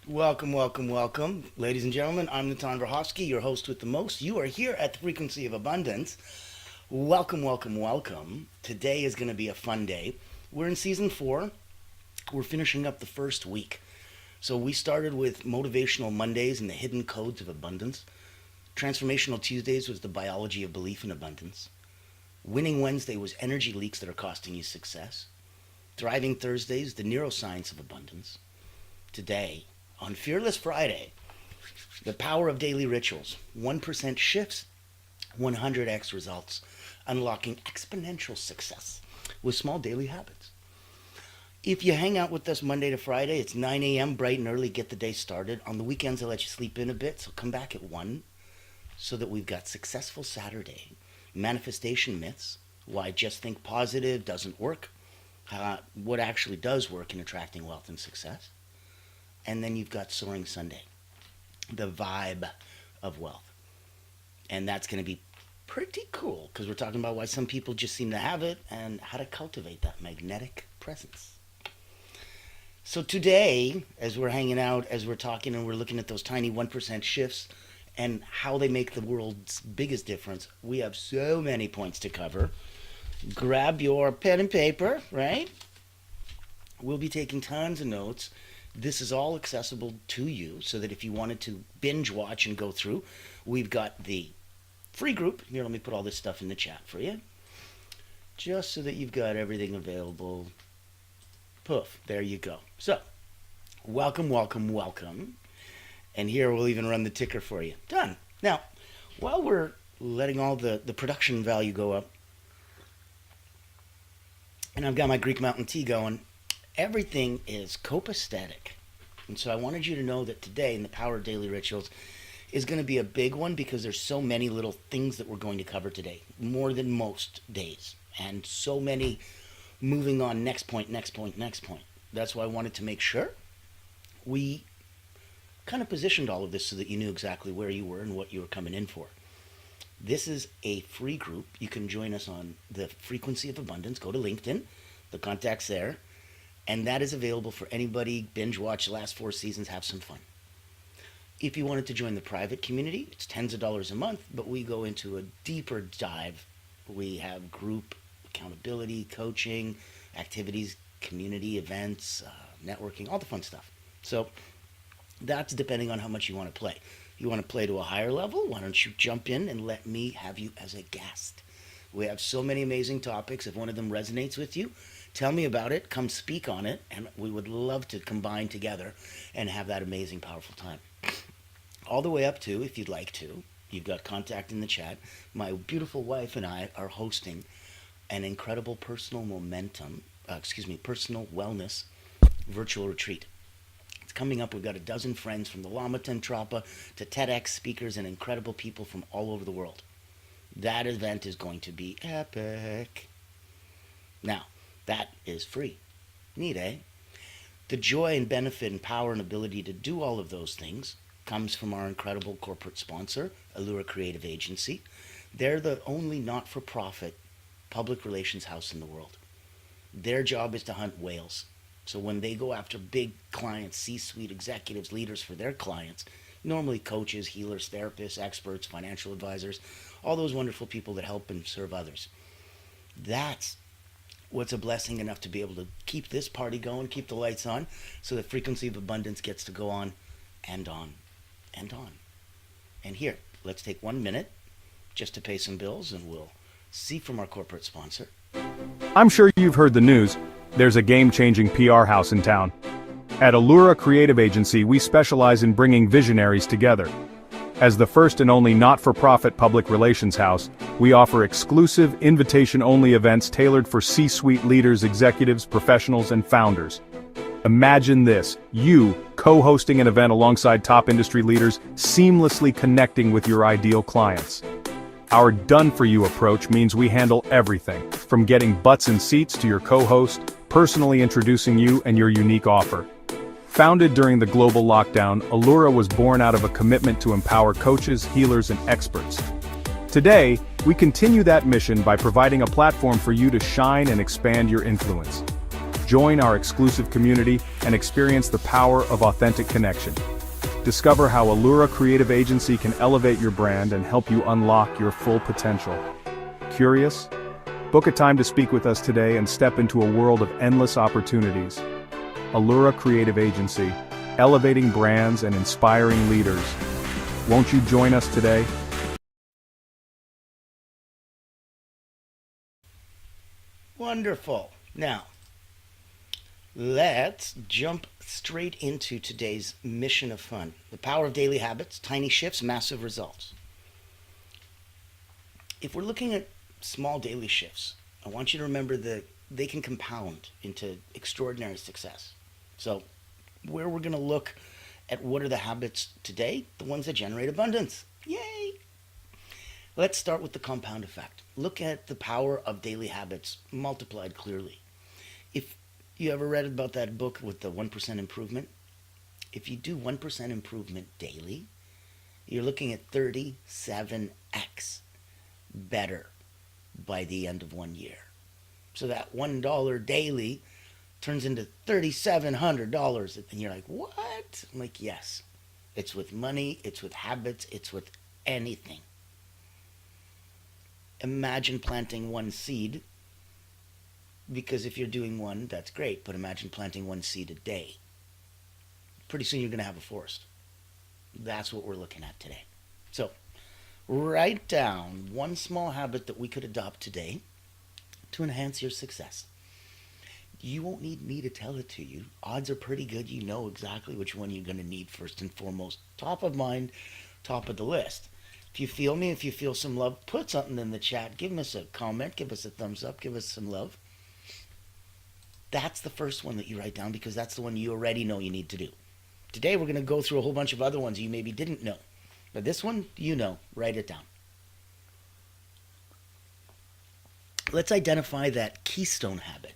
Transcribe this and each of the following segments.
Welcome, welcome, welcome. Ladies and gentlemen, I'm Natan Verhofsky, your host with the most. You are here at the Frequency of Abundance. Welcome, welcome, welcome. Today is going to be a fun day. We're in season 4. We're finishing up the first week. So we started with Motivational Mondays and the Hidden Codes of Abundance. Transformational Tuesdays was the biology of belief in abundance. Winning Wednesday was energy leaks that are costing you success. Thriving Thursdays, the neuroscience of abundance. Today, on Fearless Friday, the power of daily rituals, 1% shifts, 100x results, unlocking exponential success with small daily habits. If you hang out with us Monday to Friday, it's 9 a.m., bright and early, get the day started. On the weekends, I'll let you sleep in a bit, so come back at 1 so that we've got Successful Saturday, Manifestation Myths, why just think positive doesn't work, what actually does work in attracting wealth and success. And then you've got Soaring Sunday, the vibe of wealth. And that's going to be pretty cool because we're talking about why some people just seem to have it and how to cultivate that magnetic presence. So today, as we're hanging out, as we're talking and we're looking at those tiny 1% shifts and how they make the world's biggest difference, we have so many points to cover. Grab your pen and paper, right? We'll be taking tons of notes. This is all accessible to you so that if you wanted to binge watch and go through, we've got the free group. Here, let me put all this stuff in the chat for you. Just so that you've got everything available. Poof, there you go. So, welcome, welcome, welcome. And here we'll even run the ticker for you. Done. Now, while we're letting all the production value go up, and I've got my Greek Mountain Tea going, everything is copacetic. And so I wanted you to know that today in the Power of Daily Rituals is going to be a big one because there's so many little things that we're going to cover today, more than most days, and so many moving on next point, next point, next point. That's why I wanted to make sure we kind of positioned all of this so that you knew exactly where you were and what you were coming in for. This is a free group. You can join us on the Frequency of Abundance. Go to LinkedIn, the contact's there. And that is available for anybody. Binge watch the last 4 seasons, have some fun. If you wanted to join the private community, it's tens of dollars a month, but we go into a deeper dive. We have group accountability, coaching, activities, community events, networking, all the fun stuff. So that's depending on how much you want to play. If you want to play to a higher level, why don't you jump in and let me have you as a guest? We have so many amazing topics. If one of them resonates with you, tell me about it, come speak on it, and we would love to combine together and have that amazing, powerful time. All the way up to, if you'd like to, you've got contact in the chat. My beautiful wife and I are hosting an incredible personal wellness virtual retreat. It's coming up. We've got a dozen friends from the Lama Tentrapa to TEDx speakers and incredible people from all over the world. That event is going to be epic. Now, that is free. Neat, eh? The joy and benefit and power and ability to do all of those things comes from our incredible corporate sponsor, Allura Creative Agency. They're the only not-for-profit public relations house in the world. Their job is to hunt whales. So when they go after big clients, C-suite executives, leaders for their clients, normally coaches, healers, therapists, experts, financial advisors, all those wonderful people that help and serve others. That's what's a blessing enough to be able to keep this party going, keep the lights on, so the Frequency of Abundance gets to go on and on and on. And here, let's take 1 minute just to pay some bills, and we'll see from our corporate sponsor. I'm sure you've heard the news. There's a game-changing PR house in town. At Allura Creative Agency, we specialize in bringing visionaries together. As the first and only not-for-profit public relations house, we offer exclusive, invitation-only events tailored for C-suite leaders, executives, professionals, and founders. Imagine this, you co-hosting an event alongside top industry leaders, seamlessly connecting with your ideal clients. Our done-for-you approach means we handle everything, from getting butts in seats to your co-host, personally introducing you and your unique offer. Founded during the global lockdown, Allura was born out of a commitment to empower coaches, healers, and experts. Today, we continue that mission by providing a platform for you to shine and expand your influence. Join our exclusive community and experience the power of authentic connection. Discover how Allura Creative Agency can elevate your brand and help you unlock your full potential. Curious? Book a time to speak with us today and step into a world of endless opportunities. Allura Creative Agency, elevating brands and inspiring leaders. Won't you join us today? Wonderful. Now, let's jump straight into today's mission of fun. The power of daily habits, tiny shifts, massive results. If we're looking at small daily shifts, I want you to remember that they can compound into extraordinary success. So, where we're going to look at what are the habits today, the ones that generate abundance. Yay! Let's start with the compound effect. Look at the power of daily habits multiplied clearly. If you ever read about that book with the 1% improvement, if you do 1% improvement daily, you're looking at 37x better by the end of 1 year. So that $1 daily turns into $3,700. And you're like, what? I'm like, yes. It's with money, it's with habits, it's with anything. Imagine planting one seed, because if you're doing one, that's great, but imagine planting one seed a day. Pretty soon you're going to have a forest. That's what we're looking at today. So, write down one small habit that we could adopt today to enhance your success. You won't need me to tell it to you. Odds are pretty good you know exactly which one you're going to need first and foremost. Top of mind, top of the list. If you feel me, if you feel some love, put something in the chat. Give us a comment, give us a thumbs up, give us some love. That's the first one that you write down because that's the one you already know you need to do. Today we're going to go through a whole bunch of other ones you maybe didn't know. But this one, you know, write it down. Let's identify that keystone habit.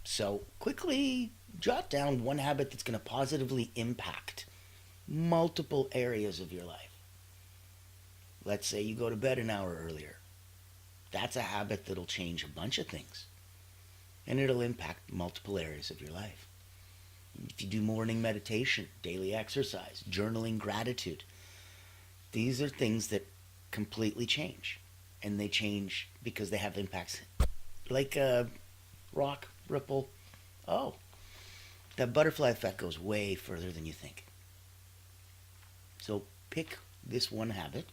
So quickly jot down one habit that's going to positively impact multiple areas of your life. Let's say you go to bed an hour earlier. That's a habit that'll change a bunch of things. And it'll impact multiple areas of your life. If you do morning meditation, daily exercise, journaling gratitude, these are things that completely change. And they change because they have impacts like a rock, ripple. Oh, that butterfly effect goes way further than you think. So pick this one habit,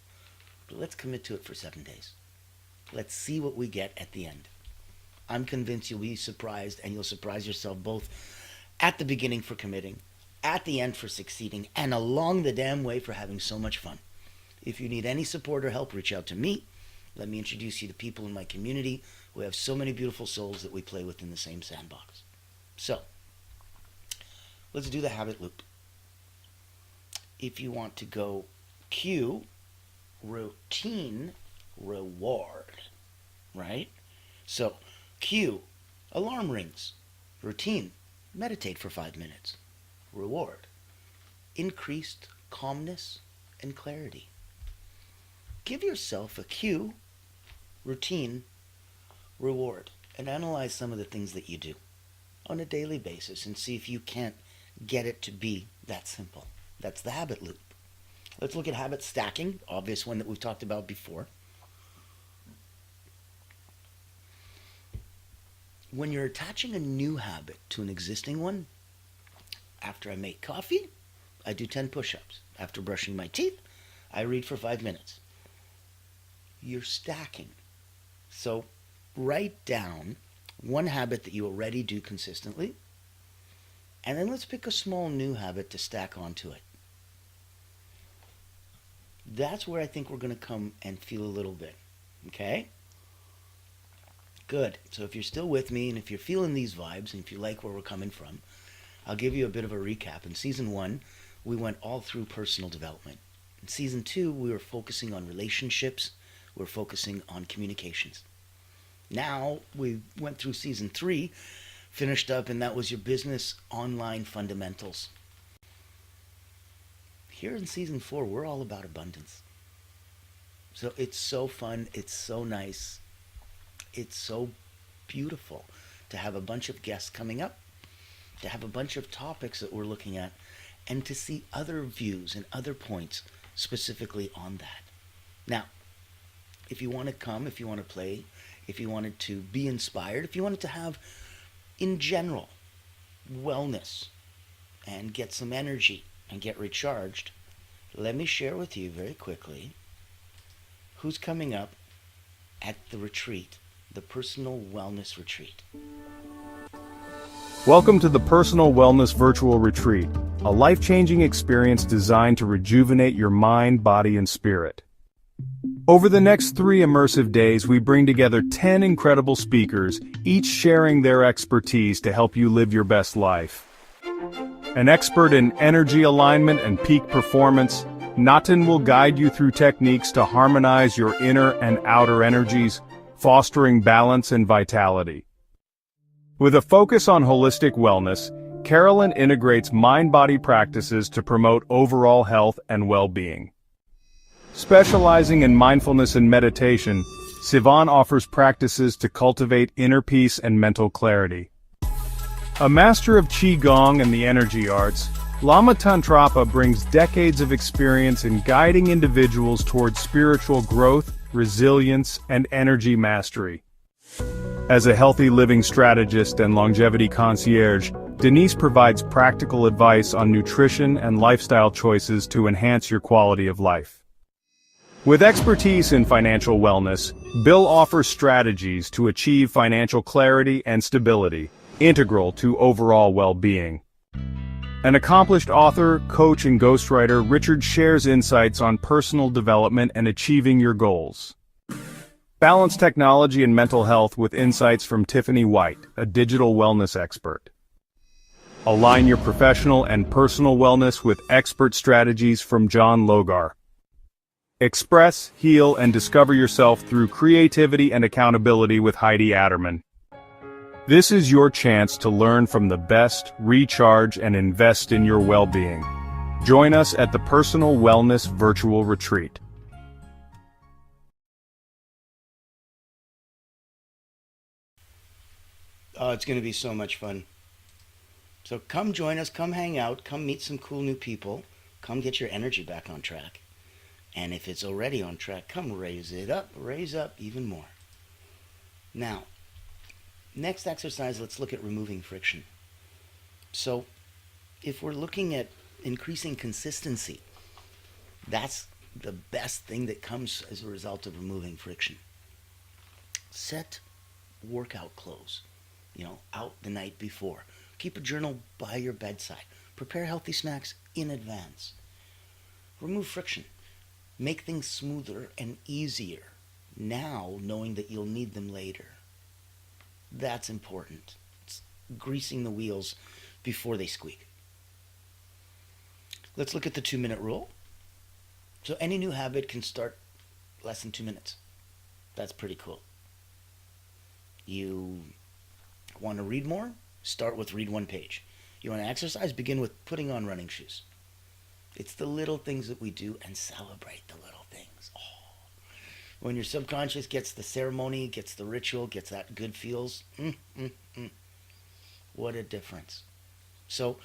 but let's commit to it for 7 days. Let's see what we get at the end. I'm convinced you'll be surprised, and you'll surprise yourself both at the beginning for committing, at the end for succeeding, and along the damn way for having so much fun. If you need any support or help, reach out to me. Let me introduce you to people in my community who have so many beautiful souls that we play with in the same sandbox. So, let's do the habit loop. If you want to go cue, routine, reward, right? So, cue, alarm rings. Routine, meditate for 5 minutes. Reward, increased calmness and clarity. Give yourself a cue, routine, reward, and analyze some of the things that you do on a daily basis and see if you can't get it to be that simple. That's the habit loop. Let's look at habit stacking, obvious one that we've talked about before. When you're attaching a new habit to an existing one, after I make coffee, I do 10 push-ups. After brushing my teeth, I read for 5 minutes. You're stacking. So write down one habit that you already do consistently, and then let's pick a small new habit to stack onto it. That's where I think we're going to come and feel a little bit. Okay? Good. So if you're still with me and if you're feeling these vibes and if you like where we're coming from, I'll give you a bit of a recap. In season 1, we went all through personal development. In season 2, we were focusing on relationships. We're focusing on communications. Now we went through season 3, finished up, and that was your business online fundamentals. Here in season 4, we're all about abundance. So it's so fun. It's so nice. It's so beautiful to have a bunch of guests coming up to have a bunch of topics that we're looking at, and to see other views and other points specifically on that. Now, if you want to come, if you want to play, if you wanted to be inspired, if you wanted to have, in general, wellness and get some energy and get recharged, let me share with you very quickly who's coming up at the retreat, the Personal Wellness Retreat. Welcome to the Personal Wellness Virtual Retreat, a life-changing experience designed to rejuvenate your mind, body, and spirit. Over the next 3 immersive days, we bring together 10 incredible speakers, each sharing their expertise to help you live your best life. An expert in energy alignment and peak performance, Natin will guide you through techniques to harmonize your inner and outer energies, fostering balance and vitality. With a focus on holistic wellness, Carolyn integrates mind-body practices to promote overall health and well-being. Specializing in mindfulness and meditation, Sivan offers practices to cultivate inner peace and mental clarity. A master of Qigong and the energy arts, Lama Tantrapa brings decades of experience in guiding individuals towards spiritual growth, resilience, and energy mastery. As a healthy living strategist and longevity concierge, Denise provides practical advice on nutrition and lifestyle choices to enhance your quality of life. With expertise in financial wellness, Bill offers strategies to achieve financial clarity and stability, integral to overall well-being. An accomplished author, coach, and ghostwriter, Richard shares insights on personal development and achieving your goals. Balance technology and mental health with insights from Tiffany White, a digital wellness expert. Align your professional and personal wellness with expert strategies from John Logar. Express, heal, and discover yourself through creativity and accountability with Heidi Adderman. This is your chance to learn from the best, recharge, and invest in your well-being. Join us at the Personal Wellness Virtual Retreat. Oh, it's going to be so much fun. So come join us, come hang out, come meet some cool new people, come get your energy back on track. And if it's already on track, come raise up even more. Now, next exercise, let's look at removing friction. So if we're looking at increasing consistency, that's the best thing that comes as a result of removing friction. Set workout clothes, out the night before. Keep a journal by your bedside. Prepare healthy snacks in advance. Remove friction. Make things smoother and easier now, knowing that you'll need them later. That's important. It's greasing the wheels before they squeak. Let's look at the 2-minute rule. So any new habit can start less than 2 minutes. That's pretty cool. You want to read more? Start with read 1 page. You want to exercise? Begin with putting on running shoes. It's the little things that we do, and celebrate the little things. Oh. When your subconscious gets the ceremony, gets the ritual, gets that good feels, what a difference. So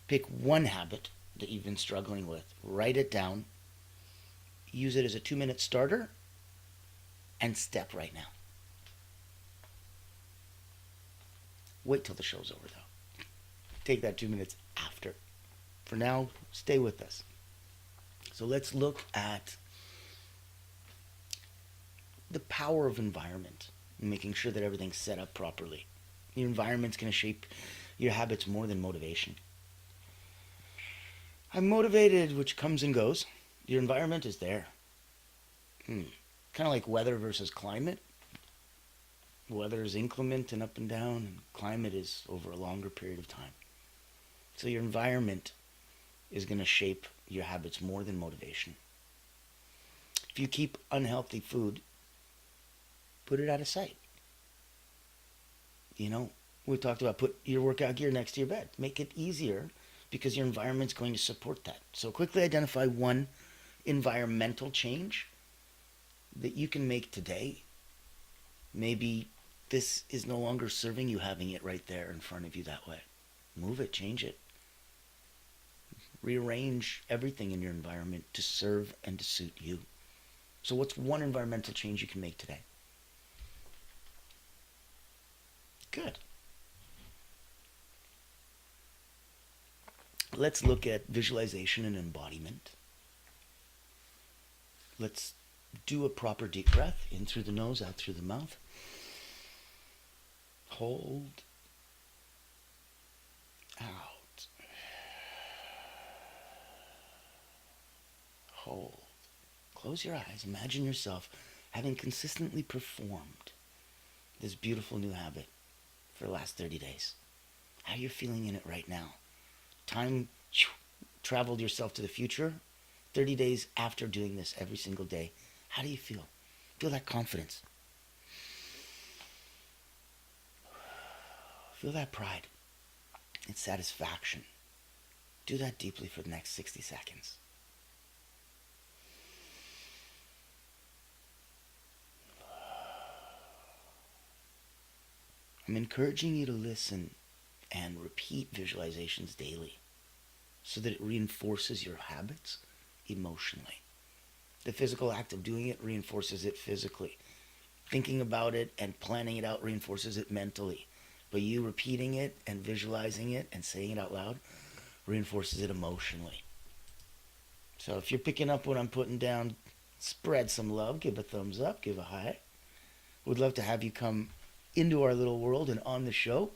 pick one habit that you've been struggling with, write it down, use it as a 2-minute starter, and step right now. Wait till the show's over, though. Take that 2 minutes after. For now, stay with us. So let's look at the power of environment and making sure that everything's set up properly. Your environment's going to shape your habits more than motivation. I'm motivated, which comes and goes. Your environment is there. Kind of like weather versus climate. Weather is inclement and up and down, and climate is over a longer period of time. So your environment is going to shape your habits more than motivation. If you keep unhealthy food, put it out of sight. We talked about put your workout gear next to your bed. Make it easier because your environment's going to support that. So quickly identify one environmental change that you can make today. Maybe this is no longer serving you having it right there in front of you that way. move it, change it. Rearrange everything in your environment to serve and to suit you. So what's one environmental change you can make today? Good. Let's look at visualization and embodiment. Let's do a proper deep breath, in through the nose, out through the mouth. Hold. Out. Hold. Close your eyes. Imagine yourself having consistently performed this beautiful new habit for the last 30 days. How you're feeling in it right now. Time traveled yourself to the future. 30 days after doing this every single day. How do you feel? Feel that confidence. Feel that pride. It's satisfaction. Do that deeply for the next 60 seconds. I'm encouraging you to listen and repeat visualizations daily so that it reinforces your habits emotionally. The physical act of doing it reinforces it physically. Thinking about it and planning it out reinforces it mentally. But you repeating it and visualizing it and saying it out loud reinforces it emotionally. So if you're picking up what I'm putting down, spread some love, give a thumbs up, give a hi. We'd love to have you come into our little world and on the show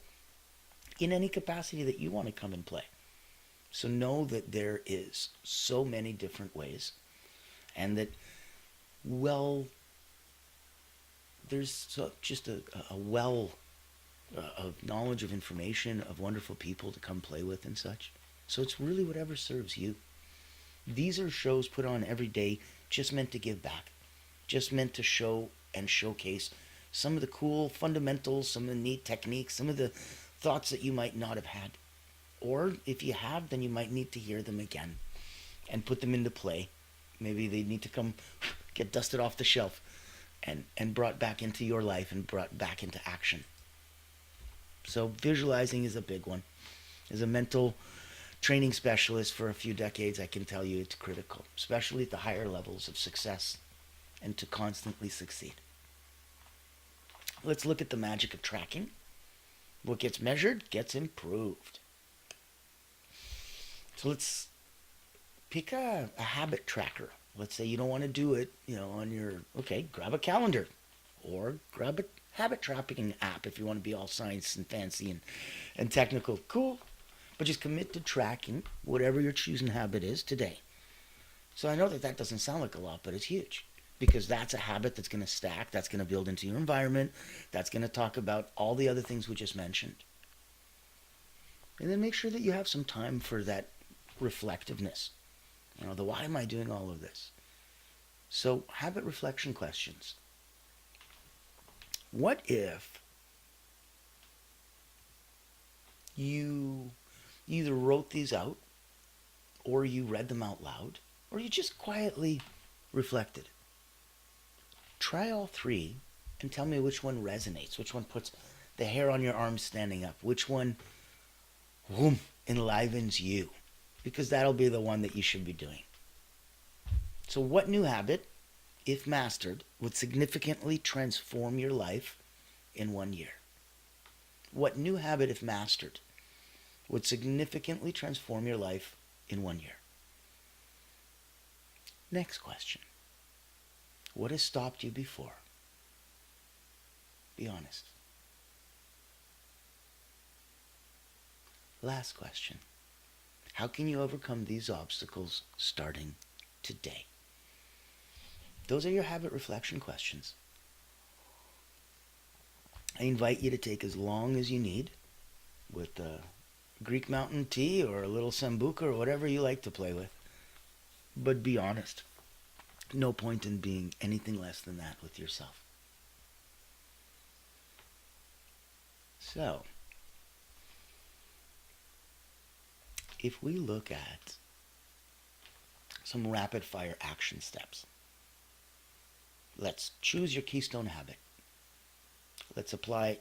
in any capacity that you want to come and play. So know that there is so many different ways, and that, well, there's just a well of knowledge, of information, of wonderful people to come play with and such. So it's really whatever serves you. These are shows put on every day just meant to give back, just meant to show and showcase some of the cool fundamentals, some of the neat techniques, some of the thoughts that you might not have had. Or if you have, then you might need to hear them again and put them into play. Maybe they need to come get dusted off the shelf and brought back into your life and brought back into action. So visualizing is a big one. As a mental training specialist for a few decades, I can tell you it's critical, especially at the higher levels of success and to constantly succeed. Let's look at the magic of tracking. What gets measured gets improved. So let's pick a habit tracker. Let's say you don't want to do it, on your, grab a calendar or grab a habit tracking app if you want to be all science and fancy and technical. Cool. But just commit to tracking whatever your choosing habit is today. So I know that doesn't sound like a lot, but it's huge. Because that's a habit that's going to stack, that's going to build into your environment, that's going to talk about all the other things we just mentioned. And then make sure that you have some time for that reflectiveness. The why am I doing all of this? So, habit reflection questions. What if you either wrote these out, or you read them out loud, or you just quietly reflected? Try all three and tell me which one resonates, which one puts the hair on your arms standing up, which one enlivens you, because that'll be the one that you should be doing. So what new habit, if mastered, would significantly transform your life in 1 year? What new habit, if mastered, would significantly transform your life in 1 year? Next question. What has stopped you before? Be honest. Last question. How can you overcome these obstacles starting today? Those are your habit reflection questions. I invite you to take as long as you need with a Greek mountain tea or a little sambuca or whatever you like to play with. But be honest. No point in being anything less than that with yourself. So, if we look at some rapid fire action steps, let's choose your keystone habit. Let's apply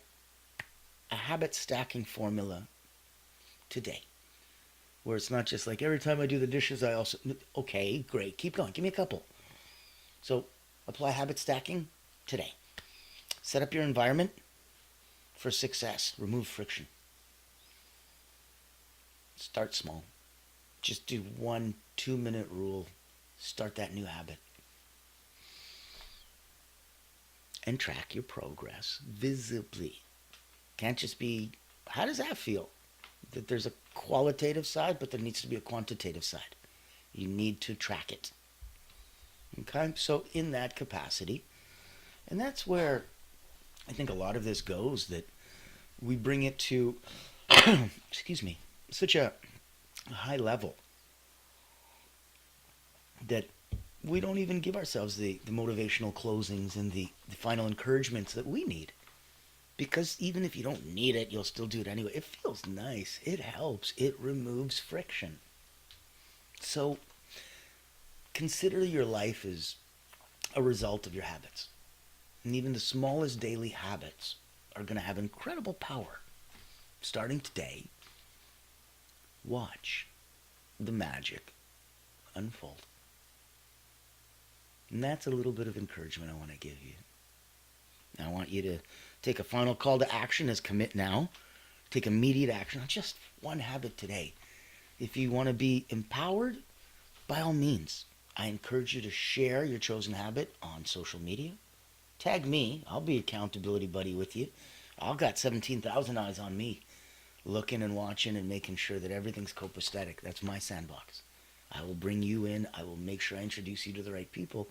a habit stacking formula today. Where it's not just like every time I do the dishes, I also. Okay, great. Keep going. Give me a couple. So apply habit stacking today. Set up your environment for success. Remove friction. Start small. Just do 1 2 minute rule. Start that new habit. And track your progress visibly. Can't just be, how does that feel? That there's a qualitative side, but there needs to be a quantitative side. You need to track it. Okay? So in that capacity, and that's where I think a lot of this goes, that we bring it to, excuse me, such a high level that we don't even give ourselves the motivational closings and the final encouragements that we need. Because even if you don't need it, you'll still do it anyway. It feels nice. It helps. It removes friction. So consider your life as a result of your habits. And even the smallest daily habits are going to have incredible power. Starting today, watch the magic unfold. And that's a little bit of encouragement I want to give you. I want you to take a final call to action as commit now. Take immediate action on just one habit today. If you want to be empowered, by all means, I encourage you to share your chosen habit on social media. Tag me. I'll be accountability buddy with you. I've got 17,000 eyes on me, looking and watching and making sure that everything's copacetic. That's my sandbox. I will bring you in. I will make sure I introduce you to the right people,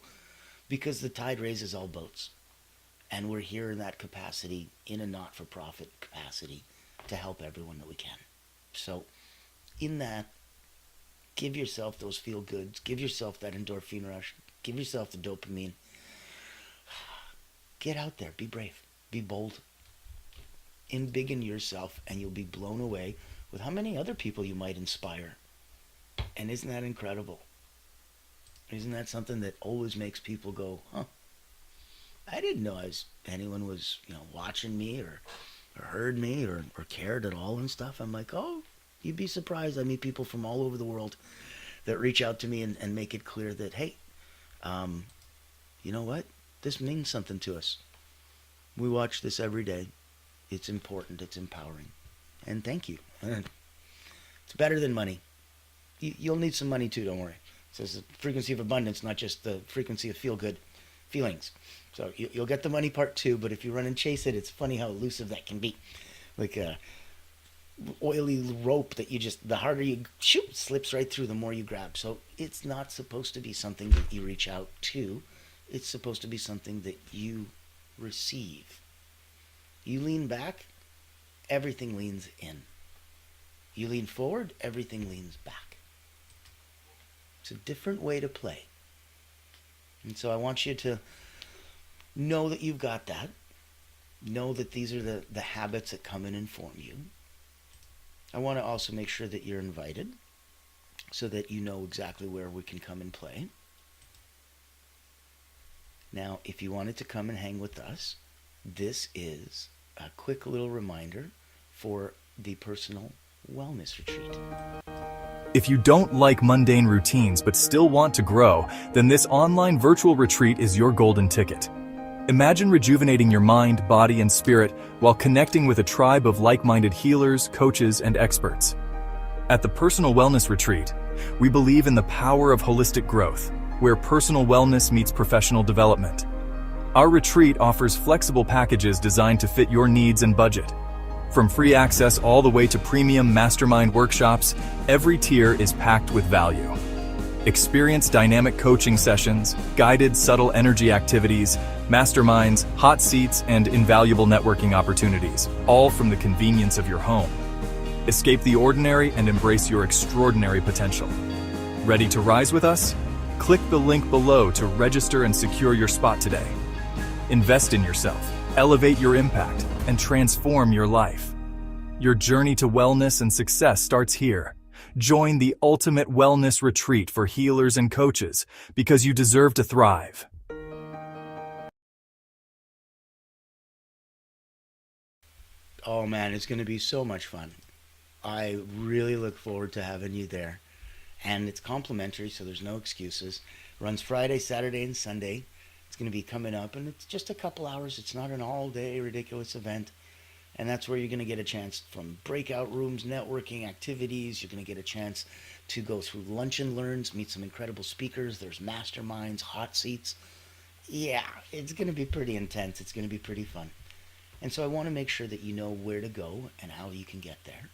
because the tide raises all boats. And we're here in that capacity, in a not-for-profit capacity, to help everyone that we can. So in that, give yourself those feel-goods. Give yourself that endorphin rush. Give yourself the dopamine. Get out there. Be brave. Be bold. Embiggen yourself, and you'll be blown away with how many other people you might inspire. And isn't that incredible? Isn't that something that always makes people go, huh? I didn't know anyone was, watching me or heard me or cared at all and stuff. I'm like, oh, you'd be surprised. I meet people from all over the world that reach out to me and make it clear that, hey, you know what? This means something to us. We watch this every day. It's important. It's empowering. And thank you. It's better than money. You'll need some money too, don't worry. It says the frequency of abundance, not just the frequency of feel-good feelings. So you'll get the money part too, but if you run and chase it, it's funny how elusive that can be. Like a oily rope that the harder you shoot, slips right through the more you grab. So it's not supposed to be something that you reach out to. It's supposed to be something that you receive. You lean back, everything leans in. You lean forward, everything leans back. It's a different way to play. And so I want you to know that you've got that. Know that these are the habits that come and inform you. I want to also make sure that you're invited so that you know exactly where we can come and play. Now, if you wanted to come and hang with us, this is a quick little reminder for the personal wellness retreat. If you don't like mundane routines but still want to grow, then this online virtual retreat is your golden ticket. Imagine rejuvenating your mind, body, and spirit while connecting with a tribe of like-minded healers, coaches, and experts. At the Personal Wellness Retreat, we believe in the power of holistic growth, where personal wellness meets professional development. Our retreat offers flexible packages designed to fit your needs and budget. From free access all the way to premium mastermind workshops, every tier is packed with value. Experience dynamic coaching sessions, guided subtle energy activities, masterminds, hot seats, and invaluable networking opportunities, all from the convenience of your home. Escape the ordinary and embrace your extraordinary potential. Ready to rise with us? Click the link below to register and secure your spot today. Invest in yourself, elevate your impact, and transform your life. Your journey to wellness and success starts here. Join the ultimate wellness retreat for healers and coaches, because you deserve to thrive. Oh man, it's going to be so much fun. I really look forward to having you there. And it's complimentary, so there's no excuses. Runs Friday, Saturday, and Sunday. It's going to be coming up, and it's just a couple hours. It's not an all day ridiculous event. And that's where you're going to get a chance from breakout rooms, networking activities. You're going to get a chance to go through lunch and learns, meet some incredible speakers. There's masterminds, hot seats. Yeah, it's going to be pretty intense. It's going to be pretty fun. And so I want to make sure that you know where to go and how you can get there.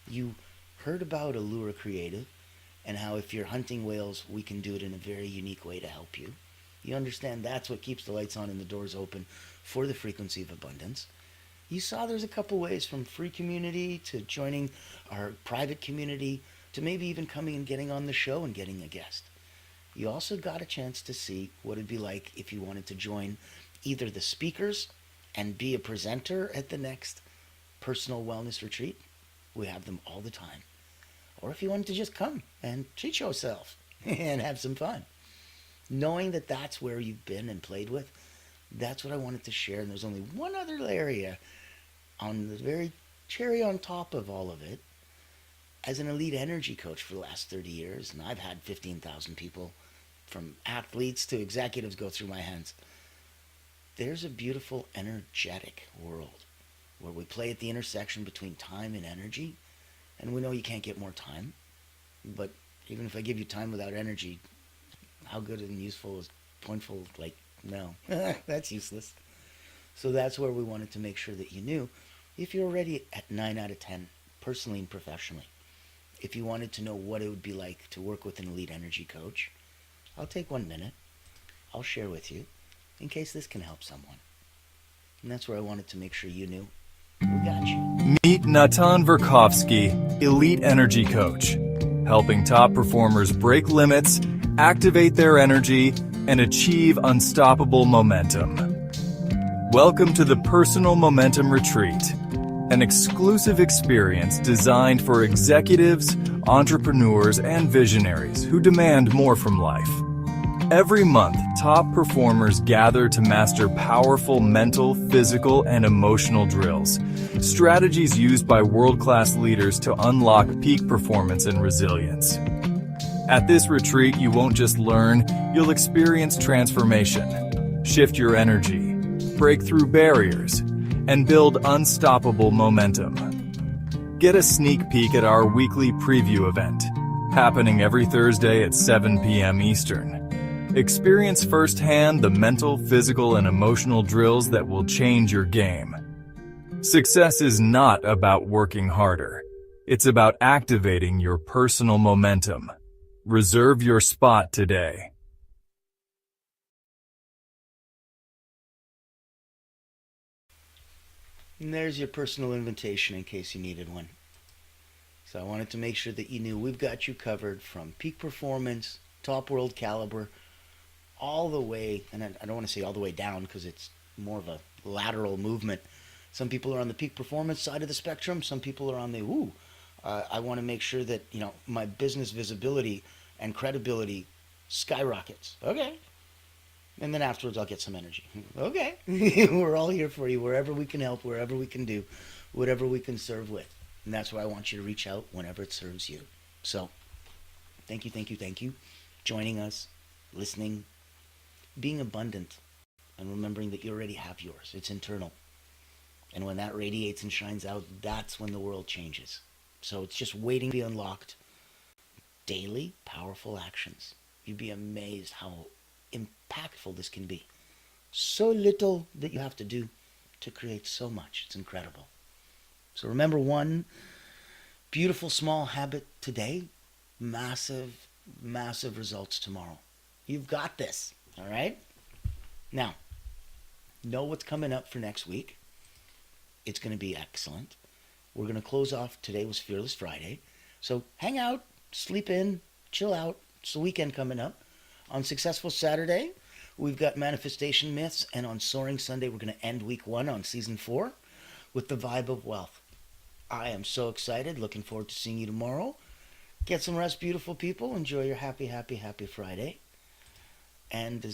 You heard about Allura Creative and how if you're hunting whales, we can do it in a very unique way to help you. You understand that's what keeps the lights on and the doors open for the frequency of abundance. You saw there's a couple ways from free community to joining our private community to maybe even coming and getting on the show and getting a guest. You also got a chance to see what it'd be like if you wanted to join either the speakers and be a presenter at the next personal wellness retreat. We have them all the time. Or if you wanted to just come and treat yourself and have some fun. Knowing that that's where you've been and played with, that's what I wanted to share. And there's only one other area on the very cherry on top of all of it. As an elite energy coach for the last 30 years, and I've had 15,000 people from athletes to executives go through my hands, there's a beautiful energetic world where we play at the intersection between time and energy. And we know you can't get more time, but even if I give you time without energy, how good and useful is pointful? Like, no, that's useless. So that's where we wanted to make sure that you knew if you're already at 9 out of 10, personally and professionally. If you wanted to know what it would be like to work with an elite energy coach, I'll take 1 minute. I'll share with you in case this can help someone. And that's where I wanted to make sure you knew. We got you. Meet Natan Verkovsky, Elite Energy Coach, helping top performers break limits, activate their energy, and achieve unstoppable momentum. Welcome to the Personal Momentum Retreat, an exclusive experience designed for executives, entrepreneurs, and visionaries who demand more from life. Every month, top performers gather to master powerful mental, physical, and emotional drills, strategies used by world-class leaders to unlock peak performance and resilience. At this retreat, you won't just learn, you'll experience transformation, shift your energy, break through barriers, and build unstoppable momentum. Get a sneak peek at our weekly preview event, happening every Thursday at 7 p.m. Eastern. Experience firsthand the mental, physical, and emotional drills that will change your game. Success is not about working harder. It's about activating your personal momentum. Reserve your spot today. And there's your personal invitation in case you needed one. So I wanted to make sure that you knew we've got you covered from peak performance, top world caliber, all the way, and I don't want to say all the way down because it's more of a lateral movement. Some people are on the peak performance side of the spectrum. Some people are on the, I want to make sure that, my business visibility and credibility skyrockets. Okay. And then afterwards I'll get some energy. Okay. We're all here for you wherever we can help, wherever we can do, whatever we can serve with. And that's why I want you to reach out whenever it serves you. So, thank you. Joining us, listening, being abundant, and remembering that you already have yours. It's internal. And when that radiates and shines out, that's when the world changes. So it's just waiting to be unlocked. Daily, powerful actions. You'd be amazed how impactful this can be. So little that you have to do to create so much. It's incredible. So remember one beautiful small habit today, massive results tomorrow. You've got this, all right? Now, know what's coming up for next week. It's going to be excellent. We're going to close off. Today was Fearless Friday. So hang out, sleep in, chill out. It's the weekend coming up. On Successful Saturday, we've got Manifestation Myths. And on Soaring Sunday, we're going to end week 1 on season 4 with the Vibe of Wealth. I am so excited. Looking forward to seeing you tomorrow. Get some rest, beautiful people. Enjoy your happy Friday. And as